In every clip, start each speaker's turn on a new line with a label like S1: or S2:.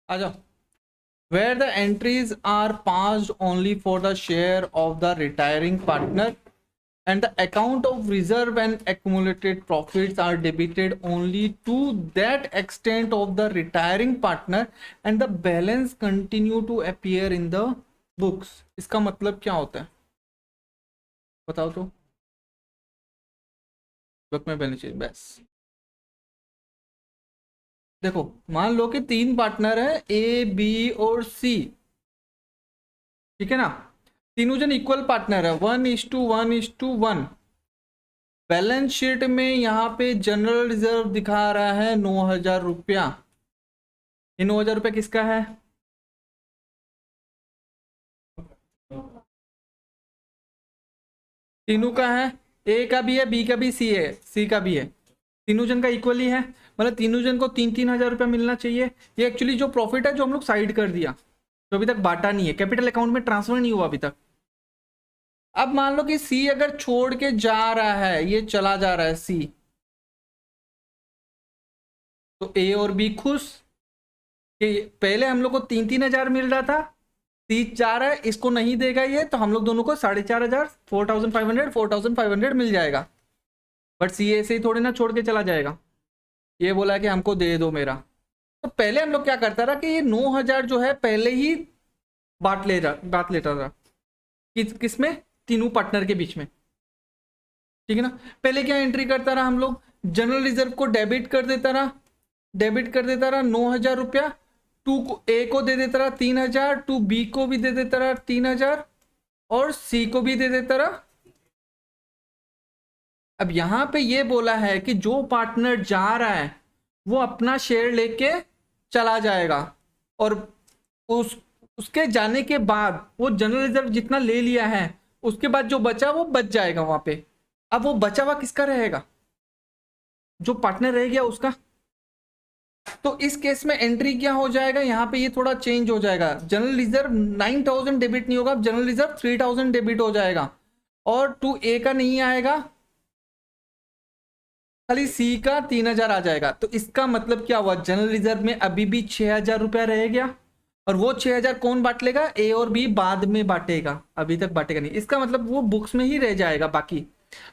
S1: आ जाओ। where the entries are passed only for the share of the retiring partner and the account of reserve and accumulated profits are debited only to that extent of the retiring partner and the balance continue to appear in the books। इसका मतलब क्या होता है बताओ तो। Book में balance sheet बस। देखो मान लो कि 3 पार्टनर है ए बी और सी, ठीक है ना। तीनों जन इक्वल पार्टनर है, 1:1:1। बैलेंस शीट में यहाँ पे जनरल रिजर्व दिखा रहा है 9,000 रुपया। ये 9,000 रुपया किसका है? तीनों का है, ए का भी है, बी का भी, सी का भी है। तीनों जन का इक्वली है, मतलब तीनों जन को 3-3 हजार रुपया मिलना चाहिए। ये एक्चुअली जो प्रॉफिट है जो हम लोग साइड कर दिया, जो अभी तक बांटा नहीं है, कैपिटल अकाउंट में ट्रांसफर नहीं हुआ अभी तक। अब मान लो कि सी अगर छोड़ के जा रहा है, ये चला जा रहा है सी, तो ए और बी खुश कि पहले हम लोग को 3-3 हजार मिल रहा था, सी जा रहा है, इसको नहीं देगा ये, तो हम लोग दोनों को 4,500, 4,500 मिल जाएगा। बट सी ऐसे ही थोड़ी ना छोड़ के चला जाएगा, ये बोला कि हमको दे दो मेरा। तो पहले हम लोग क्या करता रहा कि ये 9,000 जो है पहले ही बांट लेता था किसमें, तीनों पार्टनर के बीच में, ठीक है ना। पहले क्या एंट्री करता रहा हम लोग, जनरल रिजर्व को डेबिट कर देता रहा 9,000 रुपया, टू को ए को दे देता रहा 3,000, टू बी को भी दे देता रहा 3,000 और सी को भी दे देता रहा। अब यहां पे ये बोला है कि जो पार्टनर जा रहा है वो अपना शेयर लेके चला जाएगा, और उसके जाने के बाद वो जनरल रिजर्व जितना ले लिया है उसके बाद जो बचा वो बच जाएगा वहां पे। अब वो बचा हुआ किसका रहेगा? जो पार्टनर रह गया उसका। तो इस केस में एंट्री क्या हो जाएगा, यहाँ पे ये थोड़ा चेंज हो जाएगा। जनरल रिजर्व 9,000 डेबिट नहीं होगा, जनरल रिजर्व 3,000 डेबिट हो जाएगा, और टू ए का नहीं आएगा, खाली सी का 3,000 आ जाएगा। तो इसका मतलब क्या हुआ, जनरल रिजर्व में अभी भी 6,000 रुपया रह गया, और वो 6,000 कौन बांट लेगा, ए और बी बाद में बांटेगा, अभी तक बांटेगा नहीं। इसका मतलब वो बुक्स में ही रह जाएगा बाकी,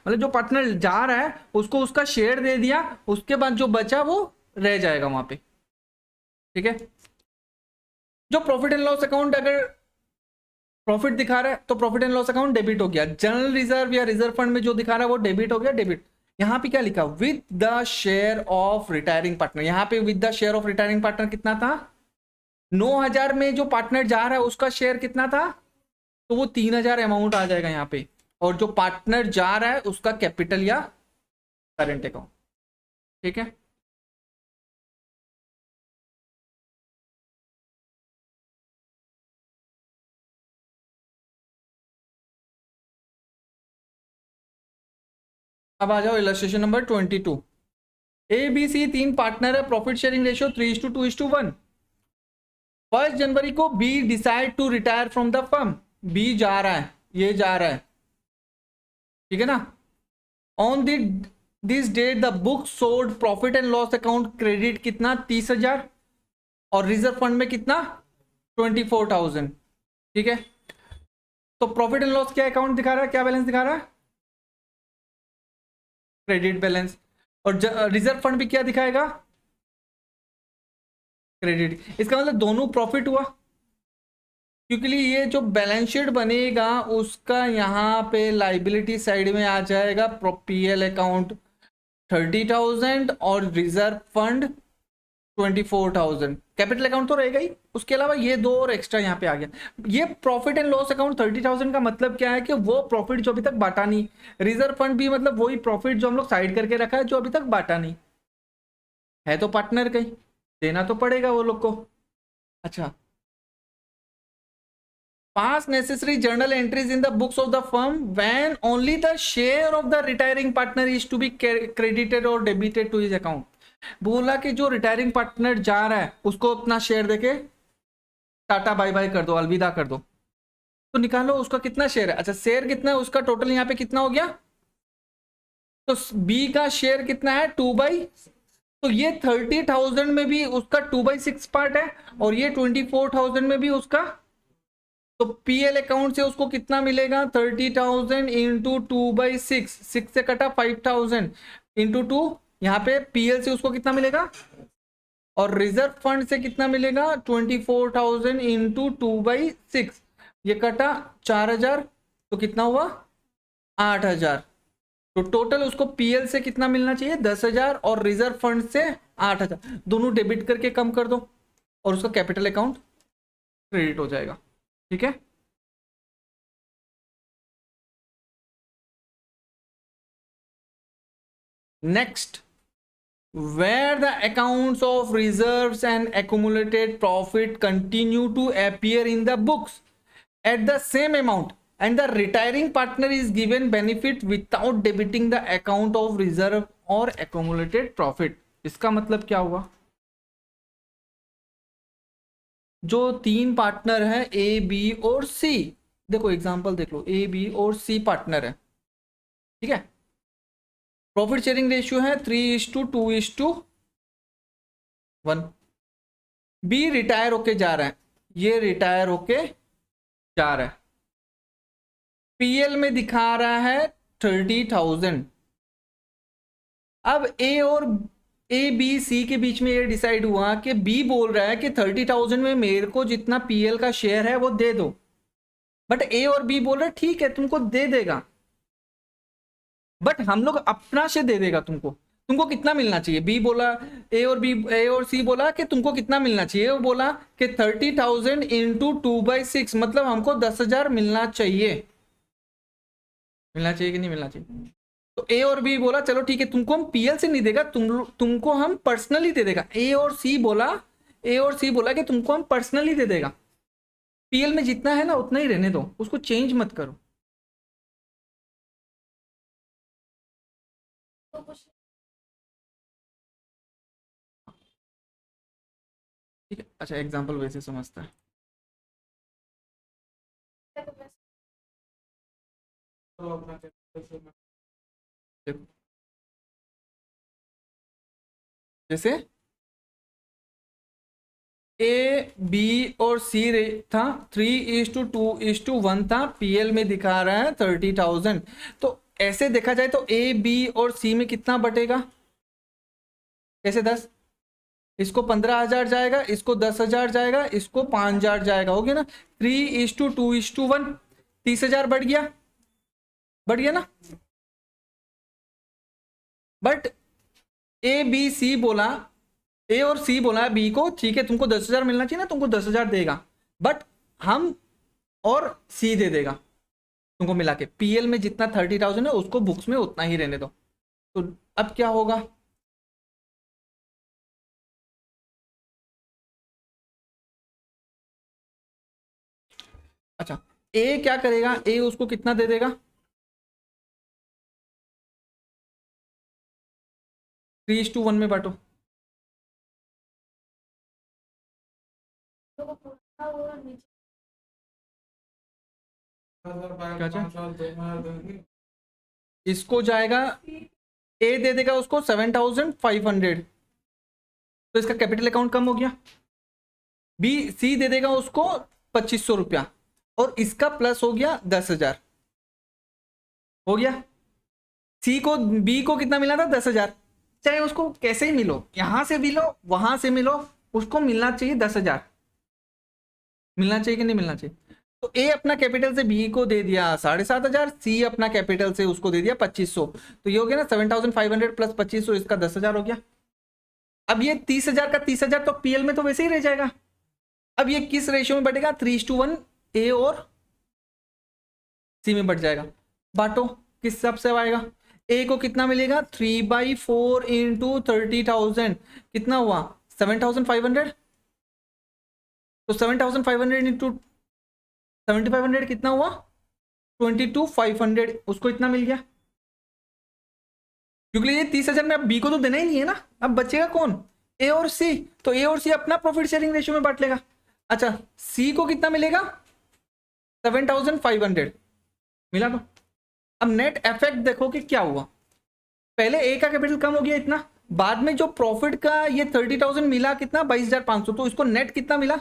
S1: मतलब जो पार्टनर जा रहा है उसको उसका शेयर दे दिया, उसके बाद जो बचा वो रह जाएगा वहां पे, ठीक है। जो प्रॉफिट एंड लॉस अकाउंट अगर प्रॉफिट दिखा रहा है तो profit and loss account debit हो गया, जनरल रिजर्व या रिजर्व फंड में जो दिखा रहा है वो डेबिट हो गया, डेबिट। यहाँ पे क्या लिखा, with the share of retiring partner. यहाँ पे with the share of retiring partner कितना था, 9,000 में जो पार्टनर जा रहा है उसका शेयर कितना था, तो वो 3,000 अमाउंट आ जाएगा यहाँ पे, और जो पार्टनर जा रहा है उसका कैपिटल या करंट अकाउंट, ठीक है। अब आ जाओ illustration number 22। A B C 3 partner है, प्रॉफिट शेयरिंग रेशियो 3:2:1। 1 जनवरी को B decide to retire from the firm. B जा रहा है, ये जा रहा है, ठीक है ना। On this date the book sold profit and loss account credit कितना, 30,000, और रिजर्व फंड में कितना, 24,000, ठीक है। तो प्रॉफिट एंड लॉस क्या अकाउंट दिखा रहा है, क्या बैलेंस दिखा रहा है, क्रेडिट बैलेंस। और रिजर्व फंड भी क्या दिखाएगा, क्रेडिट। इसका मतलब दोनों प्रॉफिट हुआ, क्योंकि ये जो बैलेंस शीट बनेगा उसका यहाँ पे लाइबिलिटी साइड में आ जाएगा पीएल अकाउंट 30,000 और रिजर्व फंड 24,000। कैपिटल अकाउंट तो रहेगा ही, उसके अलावा ये दो और एक्स्ट्रा यहाँ पे आ गया। ये प्रॉफिट एंड लॉस अकाउंट 30,000 का मतलब क्या है कि वो प्रॉफिट जो अभी तक बांटा नहीं, रिजर्व फंड भी मतलब वही प्रॉफिट जो हम लोग साइड करके रखा है जो अभी तक बांटा नहीं है, तो पार्टनर कहीं देना तो पड़ेगा वो लोग को। अच्छा, pass necessary journal entries in the books of the firm when only the share of the retiring partner is to be credited or debited to his account। बोला कि जो रिटायरिंग पार्टनर जा रहा है उसको अपना शेयर देके टाटा बाय बाय कर दो, अलविदा कर दो। तो निकालो उसका कितना शेयर है। अच्छा, शेयर कितना है उसका, टोटल यहाँ पे कितना हो गया, तो बी का शेयर कितना है 2/, तो ये 30,000 में भी उसका 2/6 पार्ट है और ये 24,000 में भी उसका। तो पीएल अकाउंट से उसको कितना मिलेगा? 30,000 इंटू 2/6, 6 से कटा 5,000 इंटू 2, यहाँ पे पीएल से उसको कितना मिलेगा? और रिजर्व फंड से कितना मिलेगा? 24,000 इंटू 2/6, ये कटा 4,000, तो कितना हुआ? 8,000। तो टोटल उसको पीएल से कितना मिलना चाहिए? 10,000 और रिजर्व फंड से 8,000। दोनों डेबिट करके कम कर दो और उसका कैपिटल अकाउंट क्रेडिट हो जाएगा। ठीक है, next, where the accounts of reserves and accumulated profit continue to appear in the books at the same amount and the retiring partner is given benefit without debiting the account of reserve or accumulated profit। इसका मतलब क्या हुआ? जो तीन partner हैं A B और सी, देखो example देख लो, ए बी और सी पार्टनर है, ठीक है। प्रॉफिट शेयरिंग रेशियो है 3:2:1। बी रिटायर होके जा रहा है, ये रिटायर होके जा रहा है, पीएल में दिखा रहा है 30,000। अब ए और ए बी सी के बीच में ये डिसाइड हुआ कि बी बोल रहा है कि 30,000 में मेरे को जितना पीएल का शेयर है वो दे दो, बट ए और बी बोल रहे ठीक है तुमको दे देगा, बट हम लोग अपना से दे देगा तुमको। तुमको कितना मिलना चाहिए? बी बोला, ए और सी बोला कि तुमको कितना मिलना चाहिए? वो बोला कि 30,000 इंटू 2/6, मतलब हमको 10,000 मिलना चाहिए। मिलना चाहिए कि नहीं मिलना चाहिए? तो ए और बी बोला चलो ठीक है, तुमको हम पीएल से नहीं देगा, तुमको हम पर्सनली दे देगा। ए और सी बोला कि तुमको हम पर्सनली दे देगा, पीएल में जितना है ना उतना ही रहने दो, उसको चेंज मत करो। ठीक है, अच्छा एग्जांपल वैसे समझता है। देखो, जैसे ए बी और सी था 3:2:1 था, पीएल में दिखा रहा है 30,000। तो ऐसे देखा जाए तो ए बी और सी में कितना बटेगा? कैसे 10, इसको 15,000 जाएगा, इसको 10,000 जाएगा, इसको 5,000 जाएगा, हो गया ना? 3:2:1, 30,000 बढ़ गया ना? बट ए और सी बोला बी को ठीक है तुमको 10,000 मिलना चाहिए ना, तुमको 10,000 देगा, बट हम और सी दे देगा तुमको मिला के, पीएल में जितना 30,000 है उसको बुक्स में उतना ही रहने दो। तो अब क्या होगा? अच्छा, ए क्या करेगा? ए उसको कितना दे देगा? 3:1 में बांटो। इसको जाएगा, ए दे देगा उसको 7,500, तो इसका कैपिटल अकाउंट कम हो गया। बी सी दे देगा उसको 2,500 रुपया और इसका प्लस हो गया 10,000, हो गया। सी को बी को कितना मिला था? 10,000। चाहे उसको कैसे ही मिलो, यहां से मिलो वहां से मिलो, उसको मिलना चाहिए 10,000। मिलना चाहिए कि नहीं मिलना चाहिए? तो ए अपना कैपिटल से बी को दे दिया 7,500, सी अपना कैपिटल से उसको दे दिया 2,500, तो ये हो गया ना 7,500 प्लस 2,500, इसका 10,000 हो गया। अब ये 30,000 का 30,000 तो पीएल में तो वैसे ही रह जाएगा। अब ये किस रेशियो में बढ़ेगा? 3:1, ए और सी में बढ़ जाएगा। बांटो, किस हिसाब से आएगा? ए को कितना मिलेगा? 3/4 इंटू 30,000, कितना हुआ? 7,500। तो 7,500 इंटू 7,500 कितना हुआ? 22,500, उसको इतना मिल गया, क्योंकि ये 30,000 में अब बी को तो देना ही नहीं है ना, अब बचेगा कौन? ए और सी। तो ए और सी अपना प्रॉफिट शेयरिंग रेशियो में बांट लेगा। अच्छा, सी को कितना मिलेगा? 7,500 मिला। तो अब नेट इफेक्ट देखो कि क्या हुआ। पहले ए का कैपिटल कम हो गया इतना, बाद में जो प्रॉफिट का ये 30,000 मिला कितना 22,500, तो इसको नेट कितना मिला,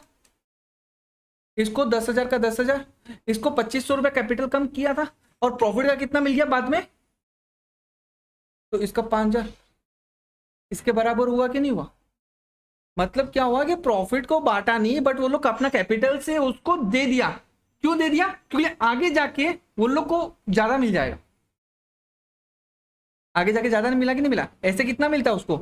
S1: इसको 10,000 का 10,000, इसको 2,500 रुपया कैपिटल कम किया था और प्रॉफिट का कितना मिल गया बाद में, तो इसका 5,000 इसके बराबर हुआ कि नहीं हुआ। मतलब क्या हुआ कि प्रॉफिट को बांटा नहीं बट वो लोग अपना कैपिटल से उसको दे दिया। क्यों दे दिया, क्योंकि आगे जाके वो लोग को ज्यादा मिल जाएगा, आगे जाके ज्यादा नहीं मिला कि नहीं मिला। ऐसे कितना मिलता है उसको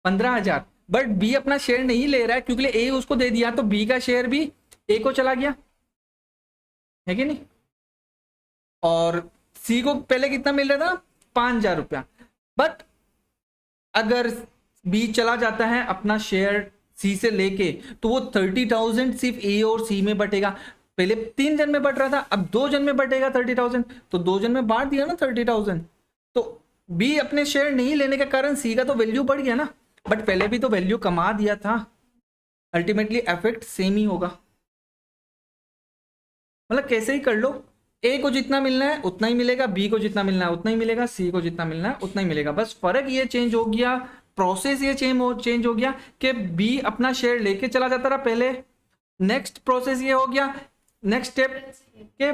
S1: 15,000, बट बी अपना शेयर नहीं ले रहा है क्योंकि ए उसको दे दिया, तो बी का शेयर भी ए को चला गया, है कि नहीं। और सी को पहले कितना मिल रहा था 5,000 रुपया, बट अगर बी चला जाता है अपना शेयर सी से लेके तो वो 30,000 सिर्फ ए और सी में बटेगा। पहले 3 जन में बट रहा था, अब 2 जन में बटेगा 30,000, तो 2 जन में बांट दिया ना 30,000, तो बी अपने शेयर नहीं लेने के कारण सी का तो वैल्यू बढ़ गया ना, बट पहले भी तो वैल्यू कमा दिया था, अल्टीमेटली इफेक्ट सेम ही होगा। मतलब कैसे ही कर लो, ए को जितना मिलना है उतना ही मिलेगा, बी को जितना मिलना है उतना ही मिलेगा, सी को जितना मिलना है उतना ही मिलेगा। बस फर्क ये चेंज हो गया, प्रोसेस ये चेंज हो गया कि बी अपना शेयर लेके चला जाता रहा पहले, नेक्स्ट प्रोसेस ये हो गया, नेक्स्ट स्टेप के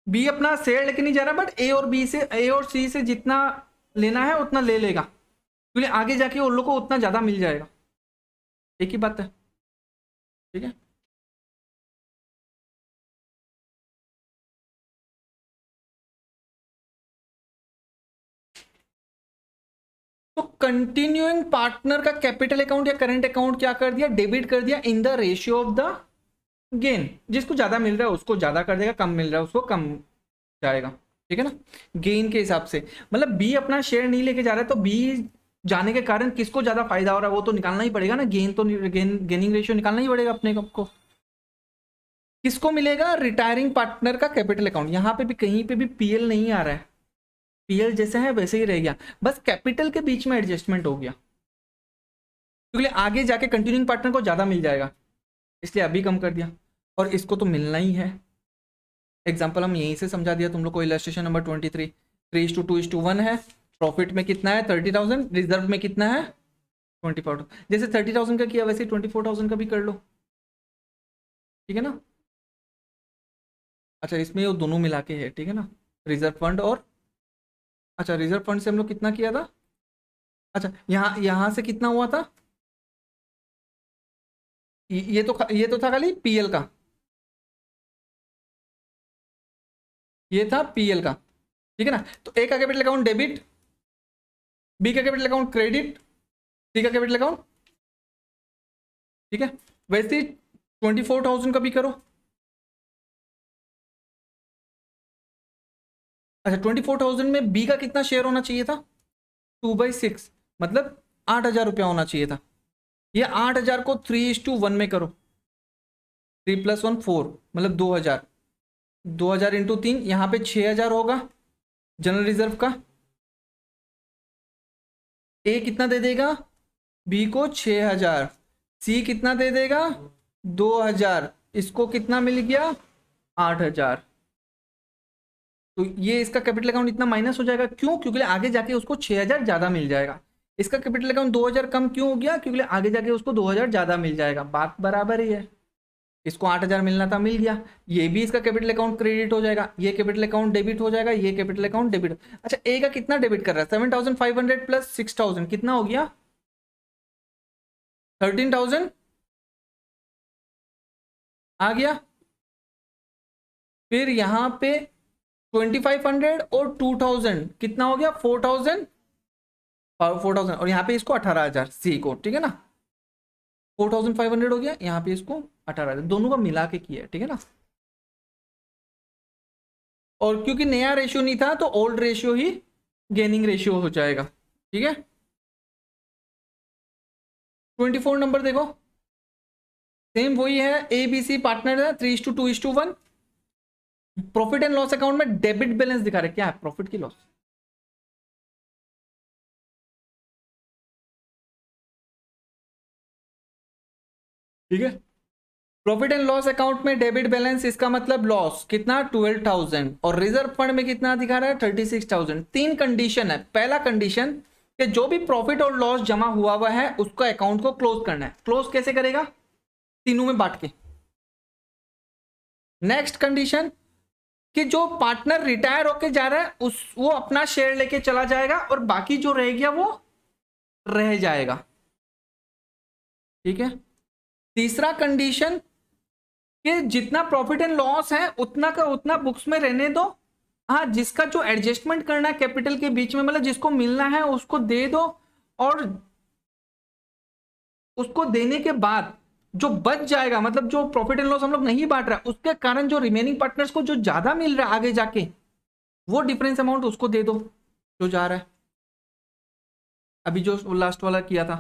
S1: बी अपना शेयर लेके नहीं जा रहा, बट ए और सी से जितना लेना है उतना ले लेगा, क्योंकि आगे जाके उन लोग को उतना ज्यादा मिल जाएगा। एक ही बात है, ठीक है। तो कंटिन्यूइंग पार्टनर का कैपिटल अकाउंट या करंट अकाउंट क्या कर दिया, डेबिट कर दिया इन the ratio of the gain. जिसको ज्यादा मिल रहा है उसको ज्यादा कर देगा, कम मिल रहा है उसको कम जाएगा, ठीक है ना, गेन के हिसाब से। मतलब बी अपना शेयर नहीं लेके जा रहा है तो बी जाने के कारण किसको ज्यादा फायदा हो रहा है वो तो निकालना ही पड़ेगा ना, गेन तो गेनिंग रेशियो निकालना ही पड़ेगा अपने को। किसको मिलेगा, रिटायरिंग पार्टनर का कैपिटल अकाउंट। यहां पे भी कहीं पे भी पीएल नहीं आ रहा है, पीएल जैसे है वैसे ही रह गया, बस कैपिटल के बीच में एडजस्टमेंट हो गया, क्योंकि आगे जाके कंटिन्यूइंग पार्टनर को ज्यादा मिल जाएगा, इसलिए अभी कम कर दिया। और इसको तो मिलना ही है, एग्जाम्पल हम यहीं से समझा दिया तुम लोग को। इलस्ट्रेशन नंबर 23, 3:2:1 है, प्रॉफिट में कितना है 30,000, रिजर्व में कितना है 24,000। जैसे 30,000 का किया वैसे 24,000 का भी कर लो, ठीक है ना। अच्छा इसमें वो दोनों मिला के है, ठीक है ना, रिजर्व फंड और, अच्छा रिजर्व फंड से हम लोग कितना किया था, अच्छा यहाँ से कितना हुआ था, ये तो था खाली पीएल का, ये था पीएल का, ठीक है ना। तो ए का कैपिटल अकाउंट डेबिट, बी का कैपिटल अकाउंट क्रेडिट, सी का कैपिटल अकाउंट, ठीक है। वैसे 24,000 का भी करो। अच्छा 24,000 में बी का कितना शेयर होना चाहिए था 2/6, मतलब 8,000 रुपया होना चाहिए था। ये 8,000 को 3:1 में करो, 3 + 1 4, मतलब 2,000, 2,000 इंटू 3, यहाँ पे 6,000 होगा जनरल रिजर्व का। ए कितना दे देगा, बी को 6,000, सी कितना दे देगा 2,000, इसको कितना मिल गया 8,000। तो ये इसका कैपिटल अकाउंट इतना माइनस हो जाएगा, क्यों, क्योंकि आगे जाके उसको 6,000 ज्यादा मिल जाएगा। इसका कैपिटल अकाउंट 2,000 कम क्यों हो गया, क्योंकि आगे जाके उसको 2,000 ज्यादा मिल जाएगा, बात बराबर ही है। इसको 8,000 मिलना था, मिल गया। ये भी इसका कैपिटल अकाउंट क्रेडिट हो जाएगा, ये कैपिटल अकाउंट डेबिट हो जाएगा, ये कैपिटल अकाउंट डेबिट। अच्छा ए का कितना डेबिट कर रहा है 7,500 प्लस 6,000 कितना हो गया 13,000 आ गया। फिर यहाँ पे 2,500 और 2,000 कितना हो गया 4,000 और यहाँ पे इसको 18,000 सी को, ठीक है ना, 4,500 हो गया, यहाँ पे इसको 18,000, दोनों का मिला के किया, ठीक है ना। और क्योंकि नया रेशियो नहीं था तो ओल्ड रेशियो ही गेनिंग रेशियो हो जाएगा, ठीक है। 24 नंबर देखो, सेम वही है, ए बी सी पार्टनर है, 3:2:1। प्रॉफिट एंड लॉस अकाउंट में डेबिट बैलेंस दिखा रहे, क्या है प्रॉफिट की लॉस, ठीक है। प्रॉफिट एंड लॉस अकाउंट में डेबिट बैलेंस, इसका मतलब लॉस कितना 12,000, और रिजर्व फंड में कितना दिखा रहा है 36,000। तीन कंडीशन है, पहला कंडीशन कि जो भी प्रॉफिट और लॉस जमा हुआ है उसका अकाउंट को क्लोज करना है। क्लोज कैसे करेगा? तीनों में बांट के। नेक्स्ट कंडीशन कि जो पार्टनर रिटायर होके जा रहा है वो अपना शेयर लेके चला जाएगा और बाकी जो रह गया वो रह जाएगा। ठीक है। तीसरा कंडीशन कि जितना प्रॉफिट एंड लॉस है उतना का उतना बुक्स में रहने दो। हाँ, जिसका जो एडजस्टमेंट करना है कैपिटल के बीच में, मतलब जिसको मिलना है उसको दे दो, और उसको देने के बाद जो बच जाएगा, मतलब जो प्रॉफिट एंड लॉस हम लोग नहीं बांट रहा उसके कारण जो रिमेनिंग पार्टनर्स को जो ज्यादा मिल रहा है आगे जाके, वो डिफरेंस अमाउंट उसको दे दो जो जा रहा है। अभी जो लास्ट वाला किया था,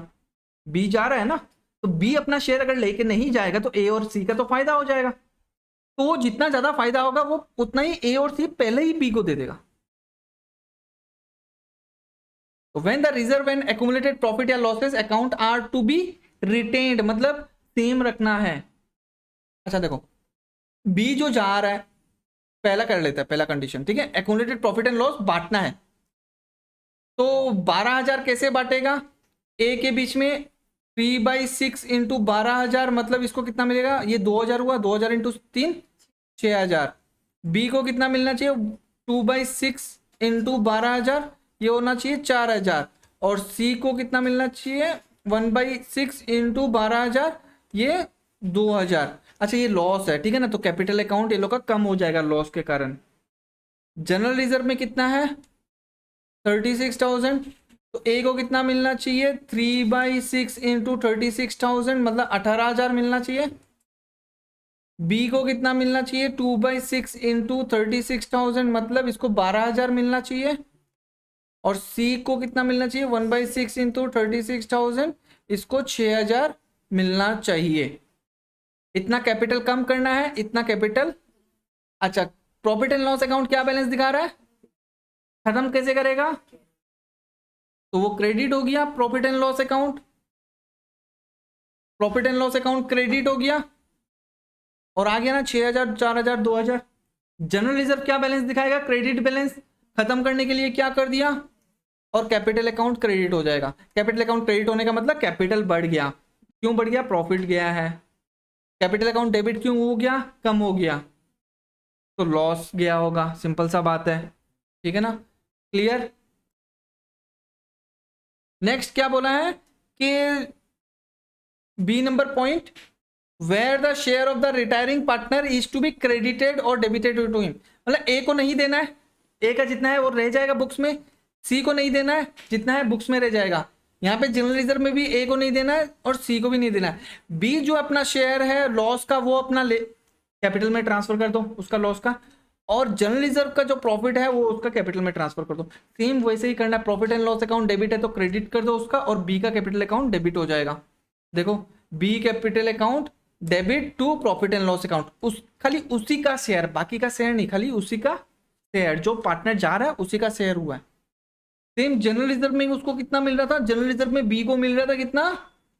S1: बी जा रहा है ना, तो बी अपना शेयर अगर लेके नहीं जाएगा तो ए और सी का तो फायदा हो जाएगा। तो वो जितना ज्यादा फायदा होगा वो उतना ही ए और सी पहले ही बी को दे देगा। तो when the reserve and accumulated profit या losses account are to be retained, मतलब सेम रखना है। अच्छा देखो, बी जो जा रहा है, पहला कर लेता है, पहला कंडीशन, ठीक है, एक्यूमुलेटेड प्रॉफिट एंड लॉस बांटना है। तो 12,000 कैसे बांटेगा? ए के बीच में 3/6 इंटू 12,000, मतलब इसको कितना मिलेगा? ये 2,000 हुआ, 2,000 इंटू 3 6,000। बी को कितना मिलना चाहिए? 2/6 इंटू 12,000, ये होना चाहिए 4,000। और सी को कितना मिलना चाहिए? 1/6 इंटू 12,000, ये 2,000। अच्छा ये लॉस है, ठीक है ना, तो कैपिटल अकाउंट ये लोग का कम हो जाएगा लॉस के कारण। जनरल रिजर्व में कितना है? 36,000। तो ए को कितना मिलना चाहिए? 3/6 इंटू 36,000, मतलब 18,000 मिलना चाहिए। बी को कितना मिलना चाहिए? 2/6 इंटू 36,000, मतलब इसको 12,000 मिलना चाहिए। और सी को कितना मिलना चाहिए? 1/6 इंटू 36,000, इसको 6,000 मिलना चाहिए। इतना कैपिटल कम करना है, इतना कैपिटल। अच्छा, प्रॉफिट एंड लॉस अकाउंट क्या बैलेंस दिखा रहा है? खत्म कैसे करेगा? तो वो क्रेडिट हो गया profit and loss account, profit and loss account credit हो गया, और आ गया ना 6,000, 4,000, 2,000। जनरल रिजर्व क्या बैलेंस दिखाएगा? Credit balance. खत्म करने के लिए क्या कर दिया? और कैपिटल अकाउंट क्रेडिट हो जाएगा। कैपिटल अकाउंट क्रेडिट होने का मतलब कैपिटल बढ़ गया। क्यों बढ़ गया? प्रॉफिट गया है। कैपिटल अकाउंट डेबिट क्यों हो गया? कम हो गया, तो लॉस गया होगा, सिंपल सा बात है। ठीक है ना, क्लियर। नेक्स्ट क्या बोला है कि B number point, where the share of the retiring partner is to be credited और डेबिटेड टू हिम, मतलब ए को नहीं देना है, ए का जितना है वो रह जाएगा बुक्स में। सी को नहीं देना है, जितना है बुक्स में रह जाएगा। यहाँ पे जनरल रिजर्व में भी ए को नहीं देना है और सी को भी नहीं देना है। बी जो अपना शेयर है लॉस का वो अपना कैपिटल में ट्रांसफर कर दो उसका लॉस का, और जनरल रिजर्व का जो प्रॉफिट है वो उसका कैपिटल में ट्रांसफर कर दो। सेम वैसे ही करना है। Profit and loss account debit है तो क्रेडिट कर दो उसका, और बी का कैपिटल अकाउंट डेबिट हो जाएगा। देखो, B capital account debit to profit and loss account, उस खाली उसी का शेयर, बाकी का शेयर नहीं, खाली उसी का शेयर, जो पार्टनर जा रहा है उसी का शेयर हुआ है। सेम जनरल रिजर्व में उसको कितना मिल रहा था? जनरल रिजर्व में बी को मिल रहा था कितना?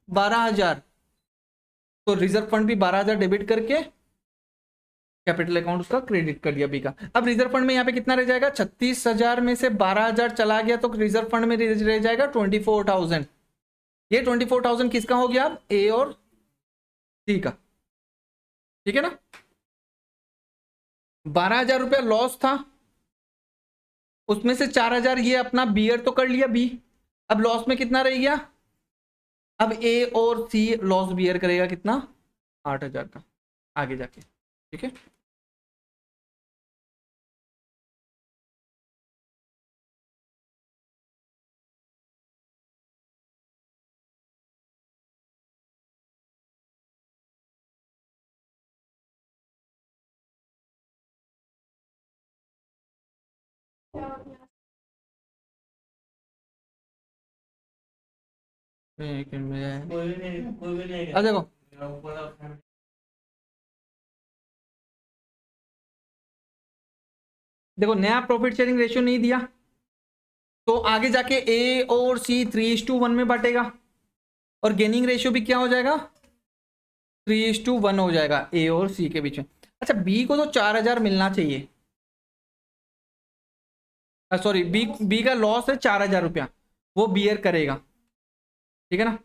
S1: 12,000। तो रिजर्व फंड भी 12,000 डेबिट करके कैपिटल अकाउंट उसका क्रेडिट कर दिया बी का। अब रिजर्व फंड में यहाँ पे कितना रह जाएगा? 36,000 में से 12,000 चला गया तो रिजर्व फंड में रह जाएगा 24,000। ये 24,000 किसका हो गया? अब ए और सी का। ठीक है ना, 12,000 रुपया लॉस था, उसमें से 4,000 ये अपना बियर तो कर लिया बी। अब लॉस में कितना रह गया? अब ए और सी लॉस बियर करेगा कितना? 8,000 का आगे जाके। ठीक है, एक मिनट में देखो, देखो नया प्रॉफिट शेयरिंग रेशियो नहीं दिया तो आगे जाके ए और सी 3:1 में बांटेगा, और गेनिंग रेशियो भी क्या हो जाएगा? 3:1 हो जाएगा ए और सी के बीच में। अच्छा, बी को तो 4,000 मिलना चाहिए, सॉरी बी का लॉस है 4,000 रुपया, वो बियर करेगा, ठीक है ना।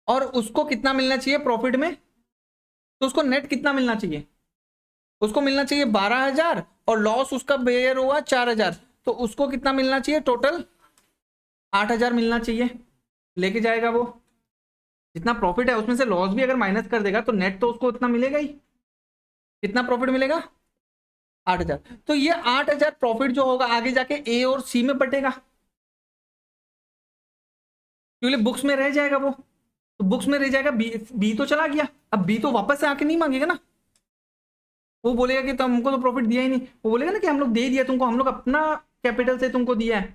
S1: और उसको कितना मिलना चाहिए प्रॉफिट में, तो उसको नेट कितना मिलना चाहिए, उसको मिलना चाहिए 12,000 और लॉस उसका बेयर हुआ 4,000, तो उसको कितना मिलना चाहिए टोटल 8,000 मिलना चाहिए, लेके जाएगा वो। जितना प्रॉफिट है उसमें से लॉस भी अगर माइनस कर देगा तो नेट तो उसको उतना मिलेगा ही। कितना प्रॉफिट मिलेगा 8,000। तो ये 8,000 प्रॉफिट जो होगा आगे जाके ए और सी में बटेगा, क्योंकि बुक्स में रह जाएगा वो, तो बुक्स में रह जाएगा। बी तो चला गया, अब बी तो वापस से आके नहीं मांगेगा ना, वो बोलेगा कि हमको तो प्रॉफिट दिया ही नहीं। वो बोलेगा ना कि हम लोग दे दिया तुमको, हम लोग अपना कैपिटल से तुमको दिया है,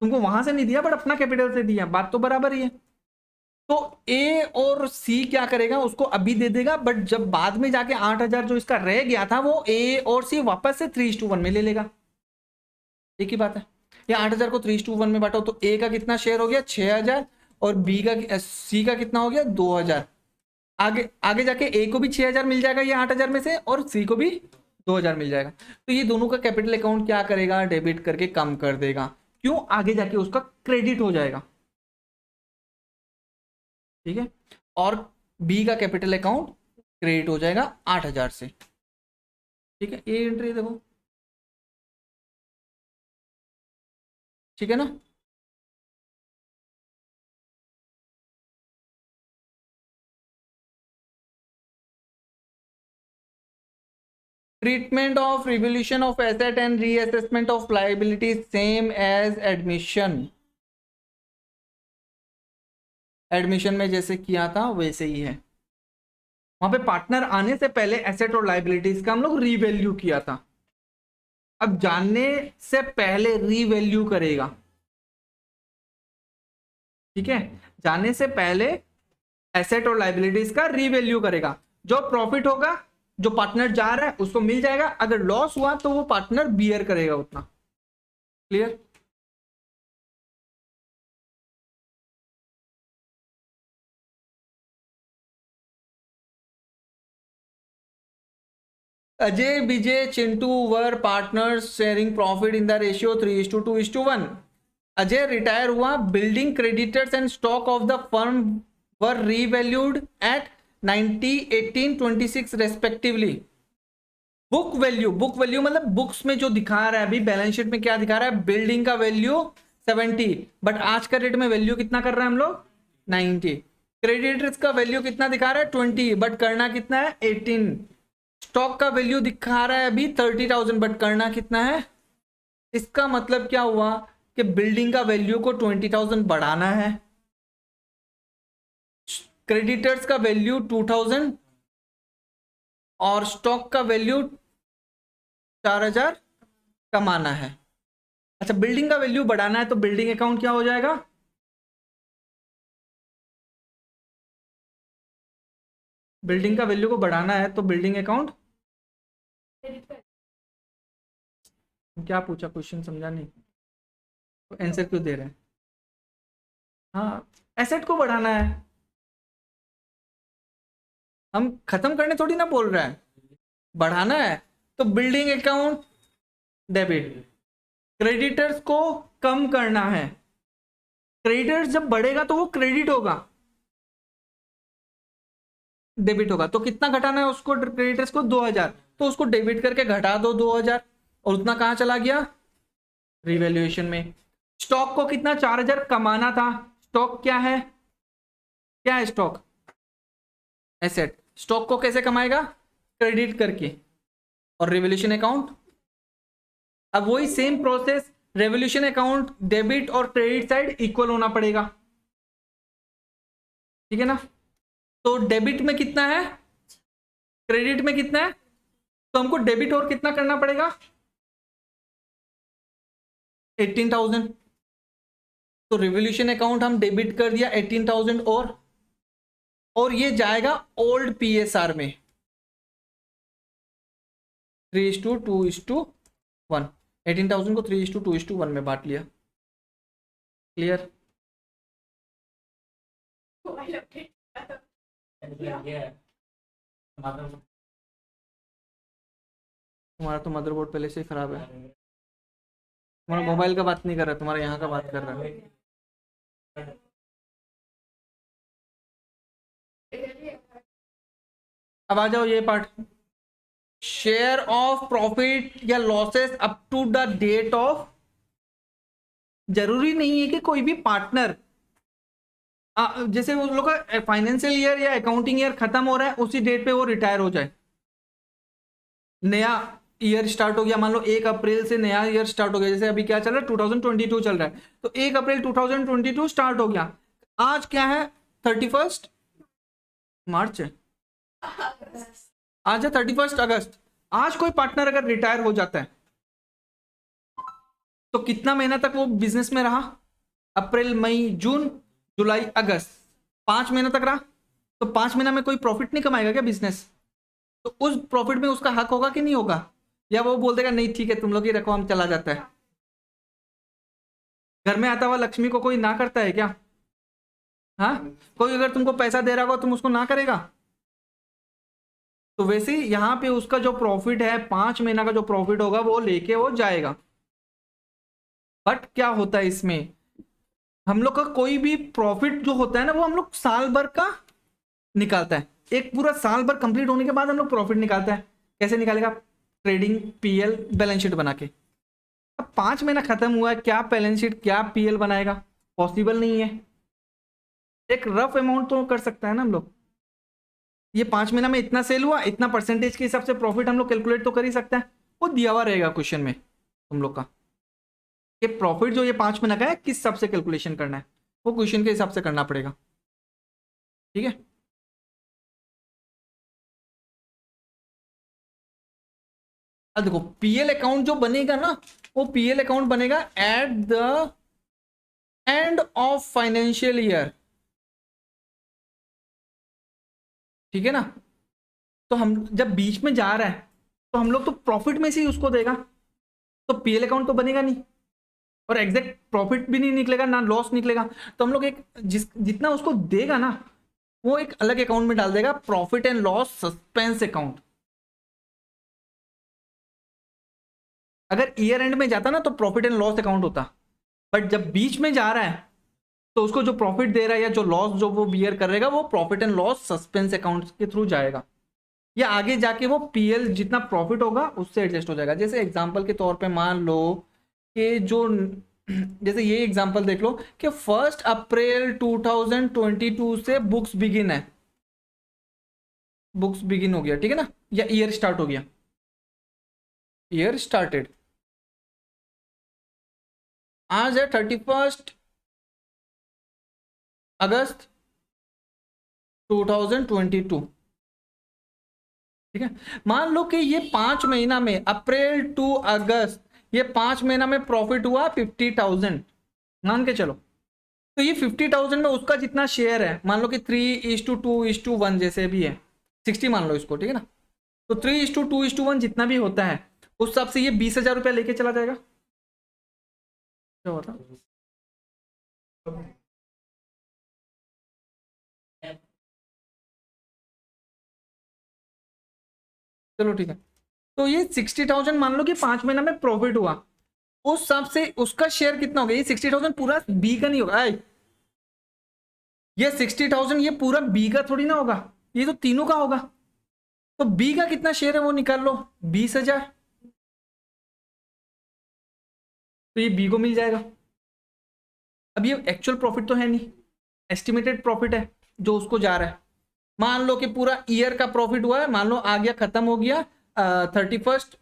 S1: तुमको वहां से नहीं दिया बट अपना कैपिटल से दिया, बात तो बराबर ही है। तो ए और सी क्या करेगा, उसको अभी दे देगा, बट जब बाद में जाके 8,000 जो इसका रह गया था वो ए और सी वापस से 3:1 में ले लेगा। एक ही बात है। ये 8,000 को 3:1 में बांटो तो ए का कितना शेयर हो गया 6,000 और बी का सी का कितना हो गया 2,000। आगे आगे जाके ए को भी 6,000 मिल जाएगा ये 8,000 में से, और सी को भी 2,000 मिल जाएगा। तो ये दोनों का कैपिटल अकाउंट क्या करेगा, डेबिट करके कम कर देगा। क्यों, आगे जाके उसका क्रेडिट हो जाएगा, ठीक है। और बी का कैपिटल अकाउंट क्रेडिट हो जाएगा 8,000 से, ठीक है। ये एंट्री देखो, ठीक है ना। Treatment of revolution of asset and reassessment of liability same as admission. Admission में जैसे किया था वैसे ही है। वहां पे पार्टनर आने से पहले एसेट और लाइबिलिटीज का हम लोग रीवैल्यू किया था, अब जानने से पहले रीवैल्यू करेगा, ठीक है। जाने से पहले एसेट और लाइबिलिटीज का रीवैल्यू करेगा। जो प्रॉफिट होगा जो पार्टनर जा रहा है उसको मिल जाएगा, अगर लॉस हुआ तो वो पार्टनर बियर करेगा उतना। Clear. Ajay Vijay Chintu were partners sharing profit in the ratio 3:2:1। Ajay retire हुआ, building creditors and stock of the firm were revalued at 90, 18, 26 respectively. Book value मतलब बुक्स में जो दिखा रहा है अभी बैलेंस शीट में क्या दिखा रहा है, बिल्डिंग का वैल्यू 70, बट आज का रेट में वैल्यू कितना कर रहे हैं हम लोग 90। क्रेडिटर्स का वैल्यू कितना दिखा रहा है 20, बट करना कितना है 18। स्टॉक का वैल्यू दिखा रहा है अभी 30,000, बट करना कितना है। इसका मतलब क्या हुआ कि बिल्डिंग का वैल्यू को 20,000 बढ़ाना है, क्रेडिटर्स का वैल्यू 2,000 और स्टॉक का वैल्यू 4,000 कमाना है। अच्छा, बिल्डिंग का वैल्यू बढ़ाना है तो बिल्डिंग अकाउंट क्या हो जाएगा, बिल्डिंग का वैल्यू को बढ़ाना है तो बिल्डिंग अकाउंट। क्या पूछा, क्वेश्चन समझा नहीं, तो आंसर क्यों दे रहे हैं। हाँ, एसेट को बढ़ाना है, हम खत्म करने थोड़ी ना बोल रहे हैं, बढ़ाना है। तो बिल्डिंग अकाउंट डेबिट, क्रेडिटर्स को कम करना है, क्रेडिटर्स जब बढ़ेगा तो वो क्रेडिट होगा, डेबिट होगा। तो कितना घटाना है उसको, क्रेडिटर्स को 2,000, तो उसको डेबिट करके घटा दो 2,000, और उतना कहां चला गया रिवैल्यूएशन में। स्टॉक को कितना 4,000 कमाना था, स्टॉक क्या है, क्या है स्टॉक, एसेट। स्टॉक को कैसे कमाएगा, क्रेडिट करके, और रिवोल्यूशन अकाउंट। अब वही same process, revolution account debit और क्रेडिट साइड इक्वल होना पड़ेगा, ठीक है ना। तो डेबिट में कितना है, क्रेडिट में कितना है, तो हमको डेबिट और कितना करना पड़ेगा 18,000। तो रिवोल्यूशन अकाउंट हम डेबिट कर दिया 18,000, और ये जाएगा ओल्ड पीएसआर में 3:2:1। 18,000 को 3:2:1 में बांट लिया। क्लियर। तुम्हारा तो मदरबोर्ड पहले से ही खराब है, तुम्हारा मोबाइल का बात नहीं कर रहा, तुम्हारा यहाँ का बात कर रहा है। अब आ जाओ ये पार्ट, शेयर ऑफ प्रॉफिट या losses up to the date of. जरूरी नहीं है कि कोई भी पार्टनर, जैसे उन लोग का फाइनेंशियल ईयर या अकाउंटिंग ईयर खत्म हो रहा है उसी डेट पे वो रिटायर हो जाए। नया ईयर स्टार्ट हो गया, मान लो 1 अप्रैल से नया ईयर स्टार्ट हो गया, जैसे अभी क्या चल रहा है 2022 चल रहा है, तो 1 अप्रैल 2022 स्टार्ट हो गया। आज क्या है, 31 मार्च है, आज है 31 अगस्त। आज कोई पार्टनर अगर रिटायर हो जाता है तो कितना महीना तक वो बिजनेस में रहा, अप्रैल मई जून जुलाई अगस्त, 5 महीना तक रहा। तो 5 महीना में कोई प्रॉफिट नहीं कमाएगा क्या बिजनेस? तो उस प्रॉफिट में उसका हक होगा कि नहीं होगा? या वो बोल देगा नहीं ठीक है तुम लोग ही रखो, हम चला जाता है। घर में आता हुआ लक्ष्मी को कोई ना करता है क्या? हाँ, कोई अगर तुमको पैसा दे रहा होगा तुम उसको ना करेगा? तो वैसे यहाँ पे उसका जो प्रॉफिट है 5 महीना का जो प्रॉफिट होगा वो लेके वो जाएगा। बट क्या होता है इसमें, हम लोग का कोई भी प्रॉफिट जो होता है ना वो हम लोग साल भर का निकालता है। एक पूरा साल भर कंप्लीट होने के बाद हम लोग प्रॉफिट निकालता है। कैसे निकालेगा? ट्रेडिंग पीएल बैलेंस शीट बना के। अब 5 महीना खत्म हुआ है, क्या बैलेंस शीट क्या पीएल बनाएगा? पॉसिबल नहीं है। एक रफ अमाउंट तो कर सकता है ना हम लोग, ये 5 महीना में इतना सेल हुआ, इतना परसेंटेज के हिसाब से प्रॉफिट हम लोग कैलकुलेट तो कर ही सकते हैं। वो दिया हुआ रहेगा क्वेश्चन में तुम लोग का, कि प्रॉफिट जो ये 5 महीना का है किस हिसाब से कैलकुलेशन करना है, वो क्वेश्चन के हिसाब से करना पड़ेगा। ठीक है, अब देखो पीएल अकाउंट जो बनेगा ना, वो पीएल अकाउंट बनेगा at the end of financial year. ठीक है ना? तो हम जब बीच में जा रहा है तो हम लोग तो प्रॉफिट में से ही उसको देगा, तो पीएल अकाउंट तो बनेगा नहीं, और एग्जैक्ट प्रॉफिट भी नहीं निकलेगा ना लॉस निकलेगा। तो हम लोग एक जितना उसको देगा ना वो एक अलग अकाउंट में डाल देगा, profit and loss suspense account. अगर ईयर एंड में जाता ना तो प्रॉफिट एंड लॉस अकाउंट होता, बट जब बीच में जा रहा है तो उसको जो प्रॉफिट दे रहा है या जो लॉस जो वो बियर करेगा वो profit and loss suspense account के थ्रू जाएगा, या आगे जाके वो पीएल जितना प्रॉफिट होगा उससे एडजस्ट हो जाएगा। जैसे एग्जांपल के तौर पे मान लो कि जो जैसे ये एग्जांपल देख लो कि 1 अप्रैल 2022 से बुक्स बिगिन है, बुक्स बिगिन हो गया, ठीक है ना, या ईयर स्टार्ट हो गया, ईयर स्टार्टेड। आज है 31 अगस्त 2022। ठीक है, मान लो कि ये 5 महीना में अप्रैल टू अगस्त ये 5 महीना में प्रॉफिट हुआ 50,000 मान के चलो। तो ये 50,000 में उसका जितना शेयर है, मान लो कि 3:2:1 जैसे भी है, 60 मान लो इसको, ठीक है ना। तो 3:2:1 जितना भी होता है उस हिसाब से ये 20,000 रुपया लेके चला जाएगा। क्या होता? चलो ठीक है, तो ये 60,000 मान लो कि 5 महीना में प्रॉफिट हुआ, उस हिसाब से उसका शेयर कितना होगा? ये 60,000 पूरा बी का नहीं होगा। ये 60,000 ये पूरा बी का थोड़ी ना होगा, ये तो तीनों का होगा। तो बी का कितना शेयर है वो निकाल लो, 20,000। तो ये बी को मिल जाएगा। अब ये एक्चुअल प्रॉफिट तो है नहीं, एस्टिमेटेड प्रॉफिट है जो उसको जा रहा है। मान लो कि पूरा ईयर का प्रॉफिट हुआ है, मान लो आ गया, खत्म हो गया 31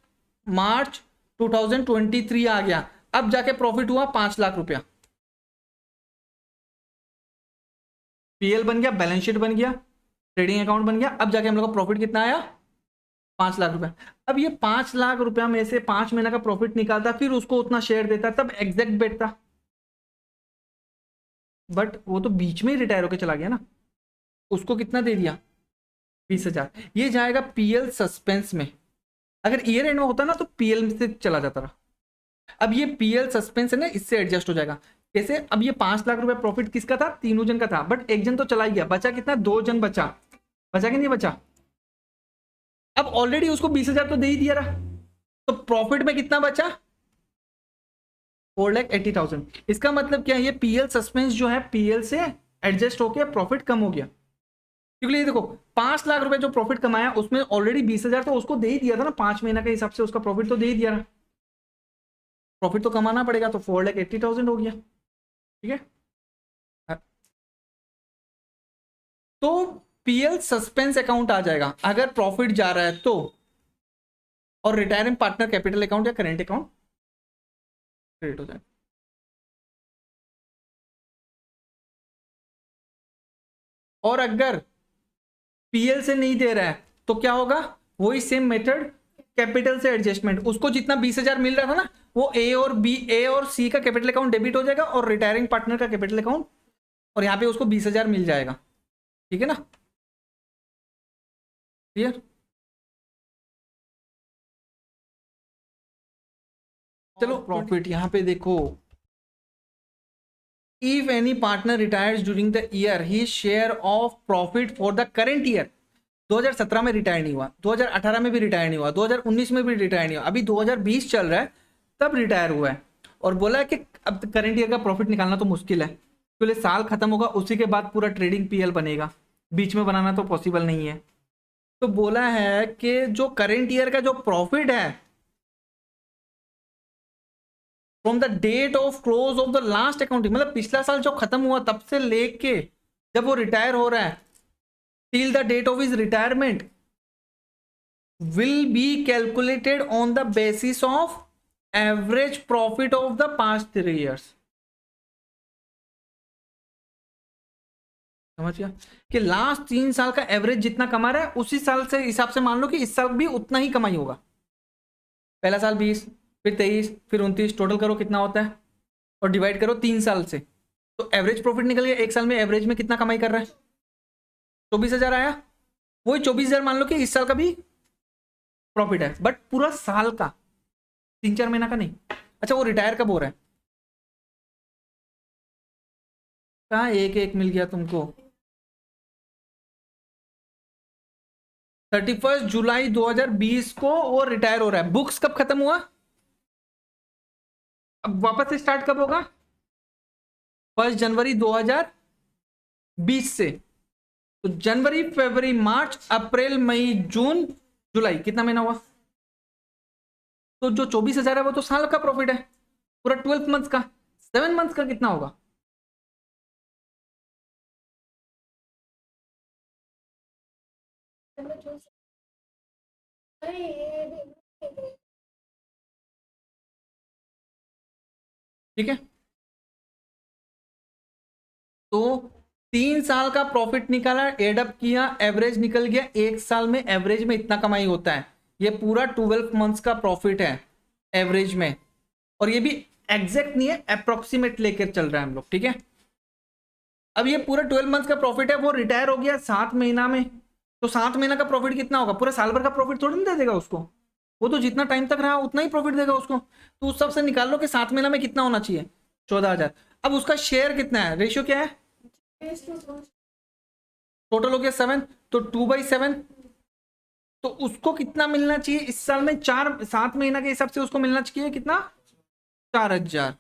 S1: मार्च 2023 आ गया, अब जाके प्रॉफिट हुआ 5 लाख रुपया। पीएल बन गया, बैलेंस शीट बन गया, ट्रेडिंग अकाउंट बन गया, अब जाके हम लोग का प्रॉफिट कितना आया? 5 लाख रुपया। अब ये 5 लाख रुपया में से 5 महीना का प्रॉफिट निकालता, फिर उसको उतना शेयर देता, तब एग्जैक्ट बैठता। बट वो तो बीच में ही रिटायर होकर चला गया ना, उसको कितना दे दिया? 20,000। ये जाएगा पीएल सस्पेंस में। अगर ईयर एंड में होता ना तो पीएल से चला जाता रहा। अब ये पीएल सस्पेंस है ना, इससे एडजस्ट हो जाएगा। कैसे? अब ये 5 लाख रुपए प्रॉफिट किसका था? तीनों जन का था, बट एक जन तो चला ही गया, बचा कितना? 2 जन बचा। बचा कि नहीं बचा? अब ऑलरेडी उसको 20,000 तो दे ही दिया रहा, तो प्रॉफिट में कितना बचा? 4,80,000। इसका मतलब क्या है, ये पीएल सस्पेंस जो है पीएल से एडजस्ट होके प्रॉफिट कम हो गया, क्योंकि ये देखो 5 लाख रुपए जो प्रॉफिट कमाया उसमें ऑलरेडी 20,000 तो उसको दे ही दिया था ना, 5 महीना के हिसाब से उसका प्रॉफिट तो दे ही दिया ना, प्रॉफिट तो कमाना पड़ेगा, तो 4,80,000 हो गया। ठीक है, तो पीएल सस्पेंस अकाउंट आ जाएगा अगर प्रॉफिट जा रहा है तो, और रिटायरिंग पार्टनर कैपिटल अकाउंट या करेंट अकाउंट क्रेडिट हो जाएगा। और अगर पीएल से नहीं दे रहा है तो क्या होगा, वही सेम मेथड, कैपिटल से एडजस्टमेंट, उसको जितना 20,000 मिल रहा था ना, वो ए और सी का कैपिटल अकाउंट डेबिट हो जाएगा और रिटायरिंग पार्टनर का कैपिटल अकाउंट, और यहाँ पे उसको 20,000 मिल जाएगा। ठीक है ना, क्लियर। चलो प्रॉफिट यहाँ पे देखो, if any partner retires during the year he share of profit for the current year, 2017 में रिटायर नहीं हुआ, 2018 में भी रिटायर नहीं हुआ, 2019 में भी रिटायर नहीं हुआ, अभी 2020 चल रहा है तब रिटायर हुआ है, और बोला है कि अब करेंट ईयर का प्रॉफिट निकालना तो मुश्किल है, पहले साल खत्म होगा उसी के बाद पूरा ट्रेडिंग पीएल बनेगा, बीच में बनाना तो पॉसिबल नहीं है। तो बोला है कि जो करेंट ईयर का जो प्रॉफिट है from the date of close of the last accounting, मतलब पिछला साल जो खत्म हुआ तब से लेके जब वो रिटायर हो रहा है till the date of his retirement will be calculated on the basis of average profit of the past 3 years। समझ गया कि लास्ट 3 साल का एवरेज जितना कमा रहा है उसी साल से हिसाब से मान लो कि इस साल भी उतना ही कमाई होगा, पहला साल 20, फिर 23, फिर 29, टोटल करो कितना होता है और डिवाइड करो 3 साल से, तो एवरेज प्रॉफिट निकल गया, एक साल में एवरेज में कितना कमाई कर रहा है, 24,000 आया, वही 24,000 मान लो कि इस साल का भी प्रॉफिट है, बट पूरा साल का, 3-4 महीना का नहीं। अच्छा वो रिटायर कब हो रहा है, कहाँ एक एक मिल गया तुमको, 31 जुलाई 2020 को वो रिटायर हो रहा है, बुक्स कब खत्म हुआ, अब वापस से स्टार्ट कब होगा, 1 जनवरी 2020 से, तो जनवरी फरवरी मार्च अप्रैल मई जून जुलाई, कितना महीना हुआ, तो जो 24,000 है वो तो साल का प्रॉफिट है पूरा 12 मंथ्स का, 7 मंथ्स का कितना होगा, ठीक है। तो 3 साल का प्रॉफिट निकाला, एडअप किया, एवरेज निकल गया, एक साल में एवरेज में इतना कमाई होता है, ये पूरा 12 मंथ्स का प्रॉफिट है एवरेज में, और ये भी एग्जैक्ट नहीं है, अप्रोक्सीमेट लेकर चल रहा है हम लोग। ठीक है, अब ये पूरा 12 मंथ्स का प्रॉफिट है, वो रिटायर हो गया 7 महीना में, तो 7 महीना का प्रॉफिट कितना होगा, पूरा साल भर का प्रॉफिट थोड़ी नहीं दे देगा उसको, वो तो जितना टाइम तक रहा उतना ही प्रॉफिट देगा उसको, तो उस सबसे निकाल लो कि 7 महीना में कितना होना चाहिए, 14,000। अब उसका शेयर कितना है, रेशियो क्या है, टोटल हो गया 7, तो 2/7, तो उसको कितना मिलना चाहिए इस साल में, 7 महीना के हिसाब से उसको मिलना चाहिए कितना, 4,000।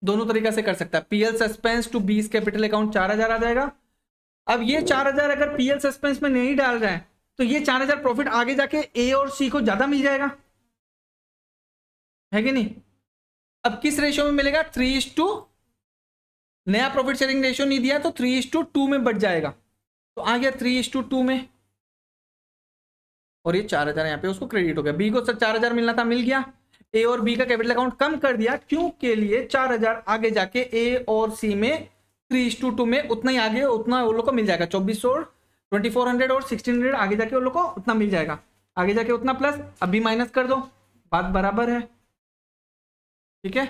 S1: दोनों तरीका से कर सकता है, PL suspense to 20 capital account 4,000 आ जाएगा। अब ये 4,000 अगर पीएल सस्पेंस में नहीं डाल रहा है तो ये 4,000 प्रॉफिट आगे जाके ए और सी को ज्यादा मिल जाएगा, है कि नहीं। अब किस रेशियो में मिलेगा, 3:2, नया प्रॉफिट शेयरिंग रेशियो नहीं दिया तो 3:2 में बढ़ जाएगा, तो आ गया 3:2 में, और ये 4,000 यहाँ पे उसको क्रेडिट हो गया, बी को 4,000 मिलना था मिल गया, ए और बी का कैपिटल अकाउंट कम कर दिया, क्यों के लिए 4,000 आगे जाके ए और सी में 3:2 में उतना ही आगे उतना वो लोग को मिल जाएगा, 2400, 2400 और 1600 आगे जाके वो लोग को उतना मिल जाएगा, आगे जाके उतना प्लस, अभी माइनस कर दो, बात बराबर है। ठीक है।